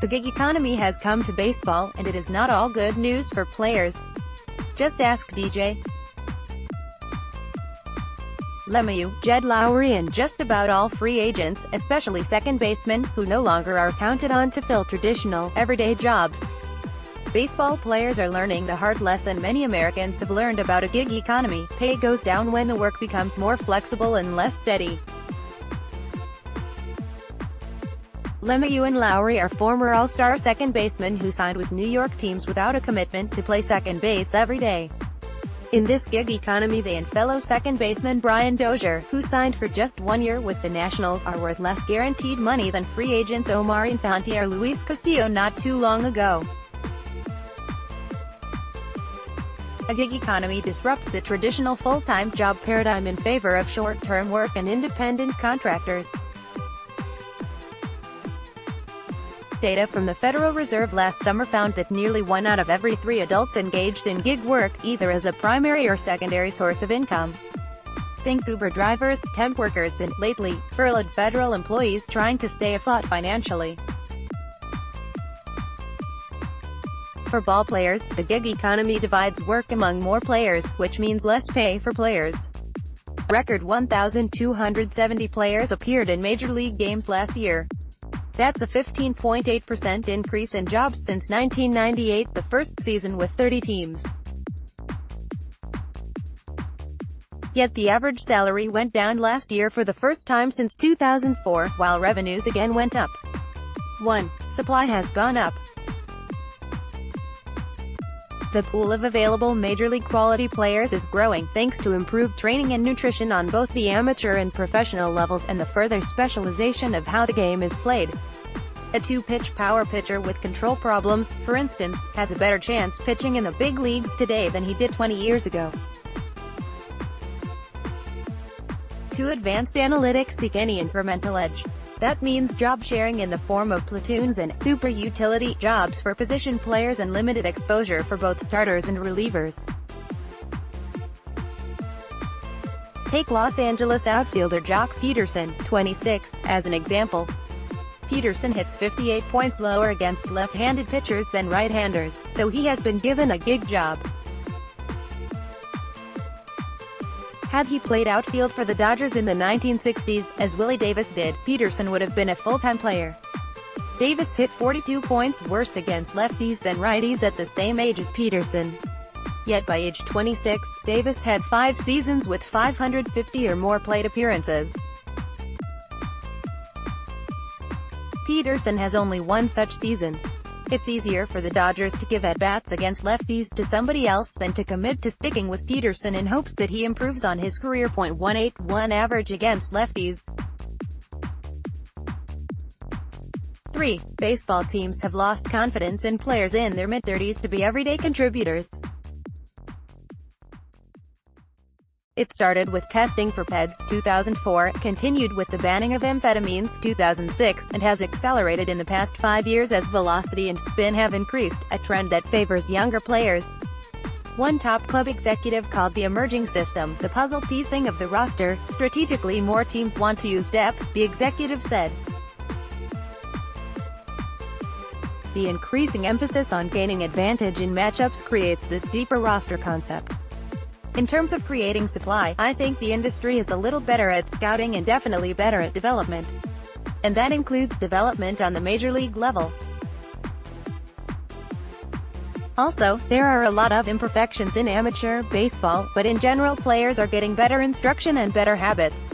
The gig economy has come to baseball, and it is not all good news for players. Just ask DJ LeMahieu, Jed Lowrie and just about all free agents, especially second basemen, who no longer are counted on to fill traditional, everyday jobs. Baseball players are learning the hard lesson many Americans have learned about a gig economy: pay goes down when the work becomes more flexible and less steady. LeMahieu and Lowrie are former All-Star second basemen who signed with New York teams without a commitment to play second base every day. In this gig economy, they and fellow second baseman Brian Dozier, who signed for just 1 year with the Nationals, are worth less guaranteed money than free agents Omar Infante or Luis Castillo not too long ago. A gig economy disrupts the traditional full-time job paradigm in favor of short-term work and independent contractors. Data from the Federal Reserve last summer found that nearly 1 out of every 3 adults engaged in gig work, either as a primary or secondary source of income. Think Uber drivers, temp workers and, lately, furloughed federal employees trying to stay afloat financially. For ball players, the gig economy divides work among more players, which means less pay for players. A record 1,270 players appeared in Major League games last year. That's a 15.8% increase in jobs since 1998, the first season with 30 teams. Yet the average salary went down last year for the first time since 2004, while revenues again went up. 1. Supply has gone up. The pool of available Major League quality players is growing, thanks to improved training and nutrition on both the amateur and professional levels, and the further specialization of how the game is played. A 2-pitch power pitcher with control problems, for instance, has a better chance pitching in the big leagues today than he did 20 years ago. 2. Advanced analytics seek any incremental edge. That means job sharing in the form of platoons and super utility jobs for position players and limited exposure for both starters and relievers. Take Los Angeles outfielder Jock Peterson, 26, as an example. Peterson hits 58 points lower against left-handed pitchers than right-handers, so he has been given a gig job. Had he played outfield for the Dodgers in the 1960s, as Willie Davis did, Peterson would have been a full-time player. Davis hit 42 points worse against lefties than righties at the same age as Peterson. Yet by age 26, Davis had 5 seasons with 550 or more plate appearances. Peterson has only 1 such season. It's easier for the Dodgers to give at-bats against lefties to somebody else than to commit to sticking with Peterson in hopes that he improves on his career .181 average against lefties. 3. Baseball teams have lost confidence in players in their mid-30s to be everyday contributors. It started with testing for PEDs, 2004, continued with the banning of amphetamines, 2006, and has accelerated in the past 5 years as velocity and spin have increased, a trend that favors younger players. One top club executive called the emerging system the puzzle piecing of the roster. Strategically, more teams want to use depth, the executive said. The increasing emphasis on gaining advantage in matchups creates this deeper roster concept. In terms of creating supply, I think the industry is a little better at scouting and definitely better at development. And that includes development on the major league level. Also, there are a lot of imperfections in amateur baseball, but in general players are getting better instruction and better habits.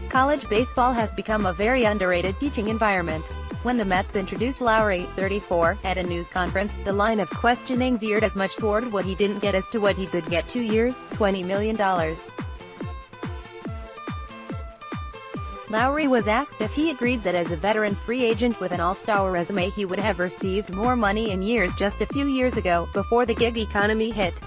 College baseball has become a very underrated teaching environment. When the Mets introduced Lowrie, 34, at a news conference, the line of questioning veered as much toward what he didn't get as to what he did get: 2 years, $20 million. Lowrie was asked if he agreed that as a veteran free agent with an all-star resume he would have received more money in years just a few years ago, before the gig economy hit.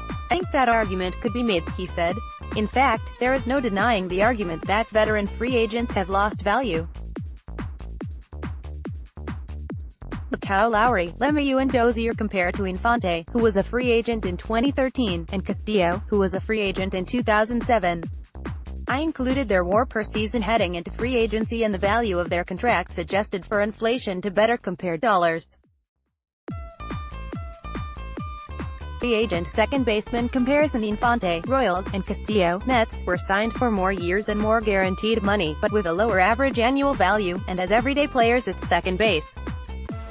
"I think that argument could be made," he said. "In fact, there is no denying the argument that veteran free agents have lost value." Look how Lowrie, LeMahieu and Dozier compare to Infante, who was a free agent in 2013, and Castillo, who was a free agent in 2007. I included their WAR per season heading into free agency and the value of their contracts adjusted for inflation to better compare dollars. Free agent second baseman comparison: Infante, Royals, and Castillo, Mets, were signed for more years and more guaranteed money, but with a lower average annual value, and as everyday players at second base.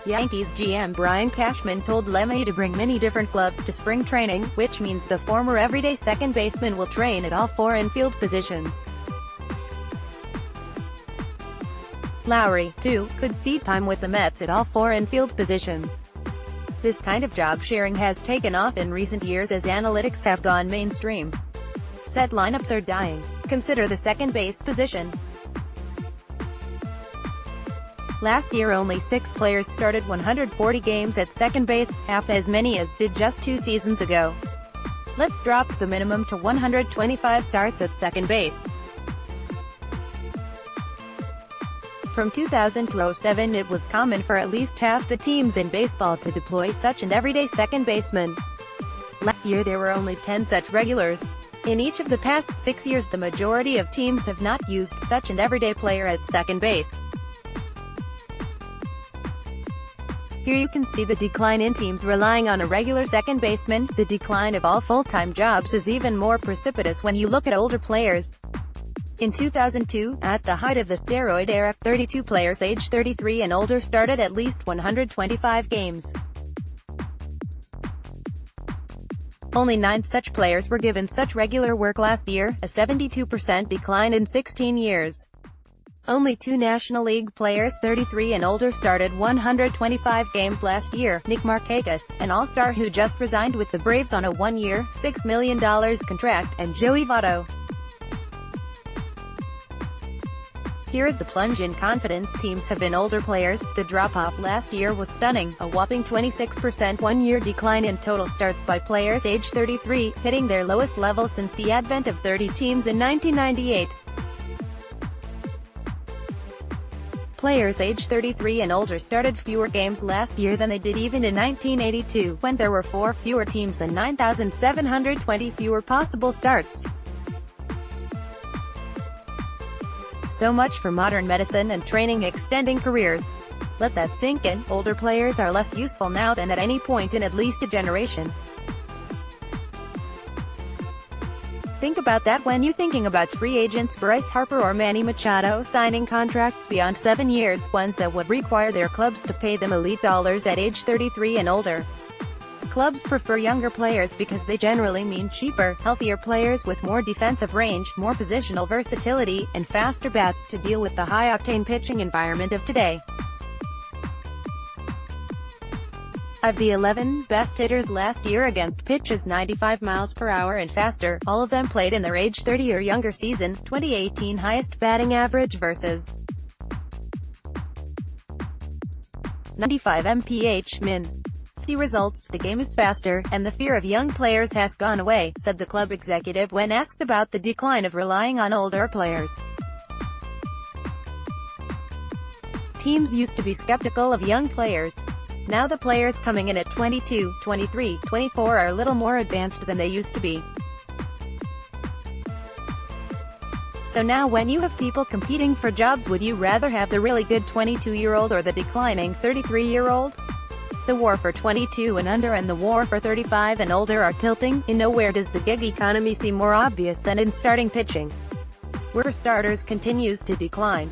Yankees GM Brian Cashman told LeMahieu to bring many different gloves to spring training, which means the former everyday second baseman will train at all four infield positions. Lowrie, too, could see time with the Mets at all four infield positions. This kind of job sharing has taken off in recent years as analytics have gone mainstream. Set lineups are dying. Consider the second base position. Last year only 6 players started 140 games at second base, half as many as did just 2 seasons ago. Let's drop the minimum to 125 starts at second base. From 2000 to 07 it was common for at least half the teams in baseball to deploy such an everyday second baseman. Last year there were only 10 such regulars. In each of the past 6 years the majority of teams have not used such an everyday player at second base. Here you can see the decline in teams relying on a regular second baseman. The decline of all full-time jobs is even more precipitous when you look at older players. In 2002, at the height of the steroid era, 32 players aged 33 and older started at least 125 games. Only 9 such players were given such regular work last year, a 72% decline in 16 years. Only 2 National League players 33 and older started 125 games last year: Nick Markakis, an all-star who just resigned with the Braves on a 1-year, $6 million contract, and Joey Votto. Here is the plunge in confidence teams have in older players. The drop-off last year was stunning, a whopping 26% 1-year decline in total starts by players age 33, hitting their lowest level since the advent of 30 teams in 1998. Players age 33 and older started fewer games last year than they did even in 1982, when there were 4 fewer teams and 9,720 fewer possible starts. So much for modern medicine and training extending careers. Let that sink in. Older players are less useful now than at any point in at least a generation. Think about that when you're thinking about free agents Bryce Harper or Manny Machado signing contracts beyond 7 years, ones that would require their clubs to pay them elite dollars at age 33 and older. Clubs prefer younger players because they generally mean cheaper, healthier players with more defensive range, more positional versatility, and faster bats to deal with the high-octane pitching environment of today. Of the 11 best hitters last year against pitches 95 miles per hour and faster, all of them played in their age 30 or younger season. 2018 highest batting average versus 95 mph min. Results: the game is faster, and the fear of young players has gone away, said the club executive when asked about the decline of relying on older players. Teams used to be skeptical of young players. Now the players coming in at 22, 23, 24 are a little more advanced than they used to be. So now when you have people competing for jobs, would you rather have the really good 22-year-old or the declining 33-year-old? The war for 22 and under and the war for 35 and older are tilting. In nowhere does the gig economy seem more obvious than in starting pitching, where starters continues to decline.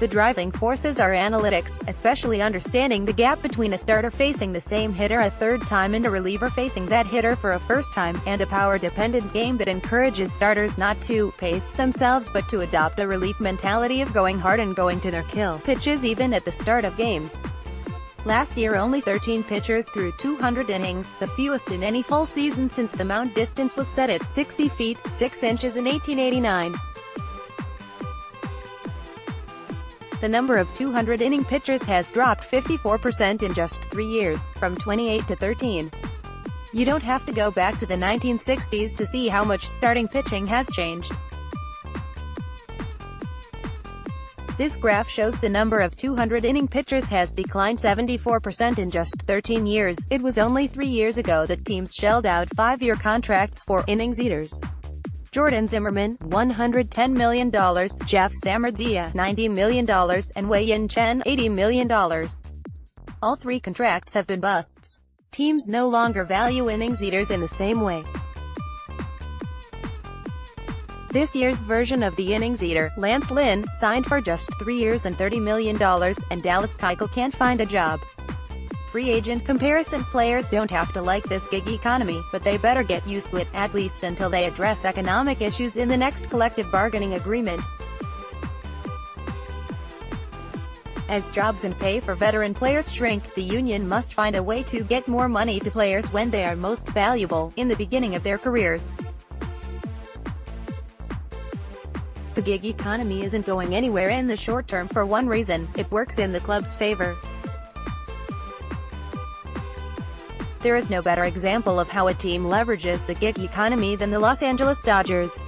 The driving forces are analytics, especially understanding the gap between a starter facing the same hitter a third time and a reliever facing that hitter for a first time, and a power-dependent game that encourages starters not to pace themselves but to adopt a relief mentality of going hard and going to their kill pitches even at the start of games. Last year only 13 pitchers threw 200 innings, the fewest in any full season since the mound distance was set at 60 feet, 6 inches in 1889. The number of 200-inning pitchers has dropped 54% in just 3 years, from 28 to 13. You don't have to go back to the 1960s to see how much starting pitching has changed. This graph shows the number of 200-inning pitchers has declined 74% in just 13 years. It was only 3 years ago that teams shelled out 5-year contracts for innings eaters. Jordan Zimmerman, $110 million, Jeff Samardzija, $90 million, and Wei-Yin Chen, $80 million. All three contracts have been busts. Teams no longer value innings eaters in the same way. This year's version of the innings eater, Lance Lynn, signed for just 3 years and $30 million, and Dallas Keuchel can't find a job. Free agent comparison: players don't have to like this gig economy, but they better get used to it, at least until they address economic issues in the next collective bargaining agreement. As jobs and pay for veteran players shrink, the union must find a way to get more money to players when they are most valuable, in the beginning of their careers. The gig economy isn't going anywhere in the short term for one reason: it works in the club's favor. There is no better example of how a team leverages the gig economy than the Los Angeles Dodgers.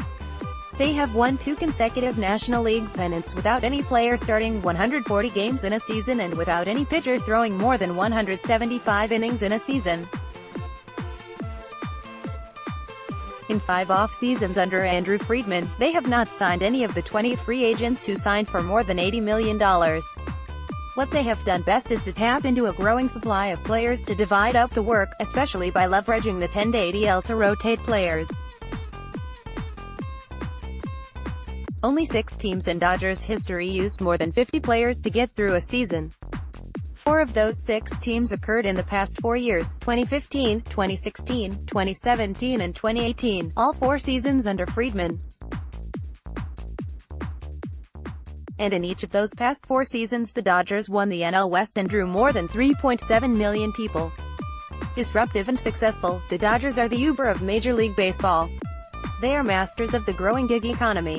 They have won 2 consecutive National League pennants without any player starting 140 games in a season and without any pitcher throwing more than 175 innings in a season. In 5 off-seasons under Andrew Friedman, they have not signed any of the 20 free agents who signed for more than $80 million. What they have done best is to tap into a growing supply of players to divide up the work, especially by leveraging the 10-day DL to rotate players. Only 6 teams in Dodgers history used more than 50 players to get through a season. 4 of those 6 teams occurred in the past 4 years: 2015, 2016, 2017 and 2018, all 4 seasons under Friedman. And in each of those past 4 seasons the Dodgers won the NL West and drew more than 3.7 million people. Disruptive and successful, the Dodgers are the Uber of Major League Baseball. They are masters of the growing gig economy.